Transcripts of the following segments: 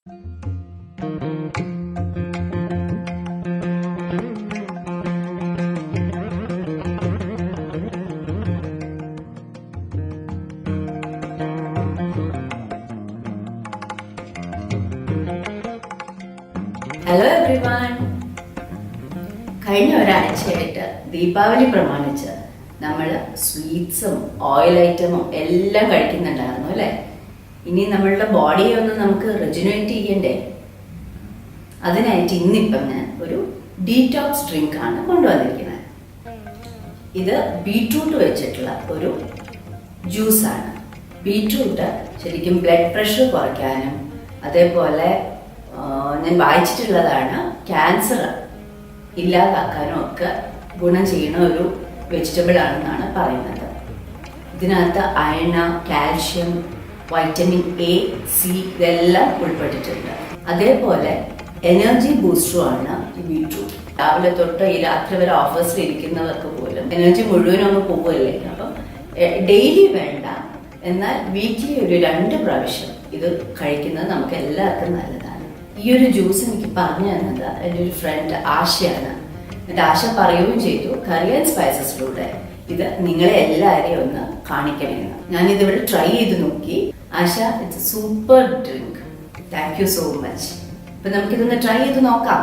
Hello everyone. കഴിഞ്ഞ ഒരാഴ്ചയായിട്ട് ദീപാവലി പ്രമാണിച്ച് നമ്മൾ സ്വീറ്റ്സും ഓയിൽ ഐറ്റമും എല്ലാം കഴിക്കുന്നുണ്ടായിരുന്നു അല്ലേ? ഇനി നമ്മളുടെ ബോഡിയെ ഒന്ന് നമുക്ക് റെജുനേറ്റ് ചെയ്യണ്ടേ? അതിനായിട്ട് ഇന്നിപ്പം ഞാൻ ഒരു ഡീറ്റോക്സ് ഡ്രിങ്ക് ആണ് കൊണ്ടുവന്നിരിക്കുന്നത്. ഇത് ബീട്രൂട്ട് വെച്ചിട്ടുള്ള ഒരു ജ്യൂസാണ്. ബീട്രൂട്ട് ശരിക്കും ബ്ലഡ് പ്രഷർ കുറയ്ക്കാനും അതേപോലെ ഞാൻ വായിച്ചിട്ടുള്ളതാണ് ക്യാൻസർ ഇല്ലാതാക്കാനും ഒക്കെ ഗുണം ചെയ്യുന്ന ഒരു വെജിറ്റബിൾ ആണെന്നാണ് പറയുന്നത്. ഇതിനകത്ത് iron, calcium, vitamin A, C ഇതെല്ലാം ഉൾപ്പെട്ടിട്ടുണ്ട്. അതേപോലെ എനർജി ബൂസ്റ്ററുമാണ് ഈ ബീട്രൂട്ട്. രാവിലെ തൊട്ട് ഈ രാത്രി വരെ ഓഫീസിൽ ഇരിക്കുന്നവർക്ക് പോലും എനർജി മുഴുവനും അങ്ങ് പോവുകയല്ലേ. അപ്പം ഡെയിലി വേണ്ട, എന്നാൽ വീക്കിലി ഒരു 2 പ്രാവശ്യം ഇത് കഴിക്കുന്നത് നമുക്ക് എല്ലാവർക്കും നല്ലതാണ്. ഈ ഒരു ജ്യൂസ് എനിക്ക് പറഞ്ഞു തന്നത് എൻ്റെ ഒരു ഫ്രണ്ട് ആശയാണ്. എന്നിട്ട് ആശ പറയുകയും ചെയ്തു കറി ആൻഡ് സ്പൈസസിലൂടെ ഇത് നിങ്ങളെ എല്ലാവരെയും ഒന്ന് കാണിക്കണമെന്ന്. ഞാനിതിവിടെ ട്രൈ ചെയ്ത് നോക്കി. Asha, it's a super drink. Thank you so much. അപ്പം നമുക്കിതൊന്ന് ട്രൈ ചെയ്ത് നോക്കാം.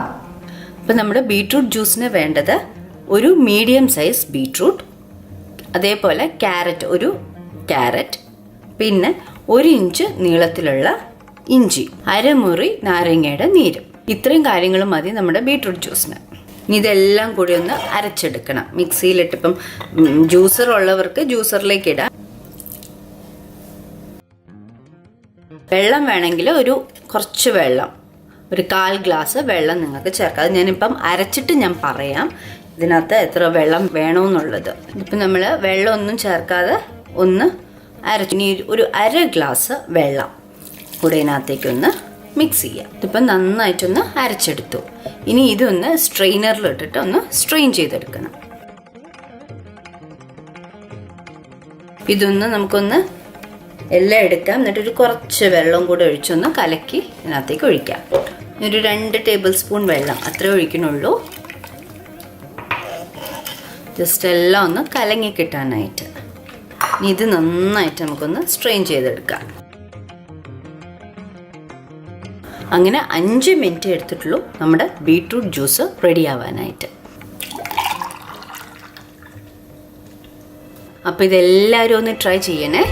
അപ്പം നമ്മുടെ ബീട്രൂട്ട് ജ്യൂസിന് വേണ്ടത് ഒരു മീഡിയം സൈസ് ബീട്രൂട്ട്, അതേപോലെ ഒരു ക്യാരറ്റ്, പിന്നെ 1 ഇഞ്ച് നീളത്തിലുള്ള ഇഞ്ചി, അരമുറി നാരങ്ങയുടെ നീര്. ഇത്രയും കാര്യങ്ങൾ മതി നമ്മുടെ ബീട്രൂട്ട് ജ്യൂസിന്. ഇനി ഇതെല്ലാം കൂടി ഒന്ന് അരച്ചെടുക്കണം. മിക്സിയിലിട്ട് ഇപ്പം ജ്യൂസർ ഉള്ളവർക്ക് ജ്യൂസറിലേക്ക് ഇടാം. വെള്ളം വേണമെങ്കിൽ കുറച്ച് വെള്ളം, ഒരു 1/4 ഗ്ലാസ് വെള്ളം നിങ്ങൾക്ക് ചേർക്കാം. അത് ഞാനിപ്പം അരച്ചിട്ട് ഞാൻ പറയാം ഇതിനകത്ത് എത്ര വെള്ളം വേണമെന്നുള്ളത്. ഇപ്പം നമ്മൾ വെള്ളം ഒന്നും ചേർക്കാതെ ഒന്ന് അരച്ച്, ഇനി ഒരു 1/2 ഗ്ലാസ് വെള്ളം കൂടെ ഇതിനകത്തേക്കൊന്ന് മിക്സ് ചെയ്യാം. ഇതിപ്പം നന്നായിട്ടൊന്ന് അരച്ചെടുത്തു. ഇനി ഇതൊന്ന് സ്ട്രെയിനറിലിട്ടിട്ട് ഒന്ന് സ്ട്രെയിൻ ചെയ്തെടുക്കണം. ഇതൊന്ന് നമുക്കൊന്ന് എല്ലാം എടുക്കാം. എന്നിട്ടൊരു കുറച്ച് വെള്ളം കൂടെ ഒഴിച്ചൊന്ന് കലക്കി ഇതിനകത്തേക്ക് ഒഴിക്കാം. ഒരു 2 ടേബിൾ സ്പൂൺ വെള്ളം അത്രേ ഒഴിക്കണുള്ളൂ. ജസ്റ്റ് എല്ലാം ഒന്ന് കലങ്ങി കിട്ടാനായിട്ട്. ഇനി ഇത് നന്നായിട്ട് നമുക്കൊന്ന് സ്ട്രെയിൻ ചെയ്തെടുക്കാം. അങ്ങനെ 5 മിനിറ്റ് എടുത്തിട്ടുള്ളൂ നമ്മുടെ ബീട്രൂട്ട് ജ്യൂസ് റെഡി ആവാനായിട്ട്. അപ്പോൾ ഇതെല്ലാവരും ഒന്ന് ട്രൈ ചെയ്യണേ.